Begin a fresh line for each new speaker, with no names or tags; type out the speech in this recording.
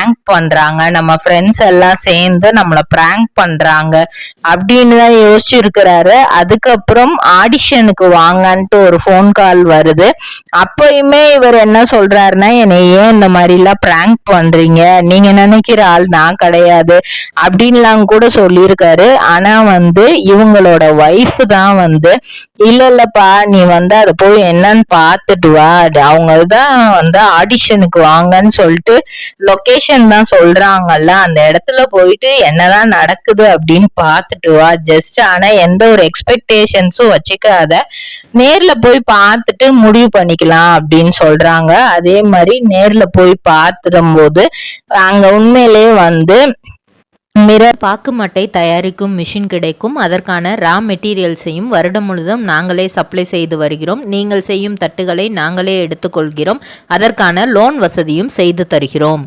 Prank பண்றாங்க, நம்ம friends எல்லாம் சேர்ந்து நம்மள பிராங்க் பண்றாங்க அப்படின்னு தான் யோசிச்சிருக்கிறாரு. அதுக்கப்புறம் ஆடிஷனுக்கு வாங்கன்ட்டு ஒரு ஃபோன் கால் வருது. அப்பயுமே இவர் என்ன சொல்றாருன்னா, என்னை ஏன் இந்த மாதிரி எல்லாம் பிராங்க் பண்றீங்க, நீங்க நினைக்கிற ஆள் நான் கிடையாது அப்படின்லாம் கூட சொல்லியிருக்காரு. ஆனா இவங்களோட ஒய்ஃப் தான் இல்லப்பா நீ அதை போய் என்னன்னு பாத்துட்டு வா, அவங்கதான் ஆடிஷனுக்கு வாங்கன்னு சொல்லிட்டு லொகேஷன் தான் சொல்றாங்கல்ல, அந்த இடத்துல போயிட்டு என்னதான் நடக்குது அப்படின்னு பாத்துட்டு வா ஜஸ்ட். ஆனா எந்த ஒரு எக்ஸ்பெக்டேஷன்ஸும் வச்சுக்காத, நேர்ல போய் பார்த்துட்டு முடிவு பண்ணிக்கலாம் அப்படின்னு சொல்றாங்க. அதே மாதிரி நேர்ல போய் பார்த்துடும் போது அங்க உண்மையிலேயே மிரர்
பாக்கு மட்டை தயாரிக்கும் மிஷின் கிடைக்கும். அதற்கான ரா மெட்டீரியல்ஸையும் வருடம் முழுதும் நாங்களே சப்ளை செய்து வருகிறோம். நீங்கள் செய்யும் தட்டுகளை நாங்களே எடுத்துக்கொள்கிறோம். அதற்கான லோன் வசதியும் செய்து தருகிறோம்.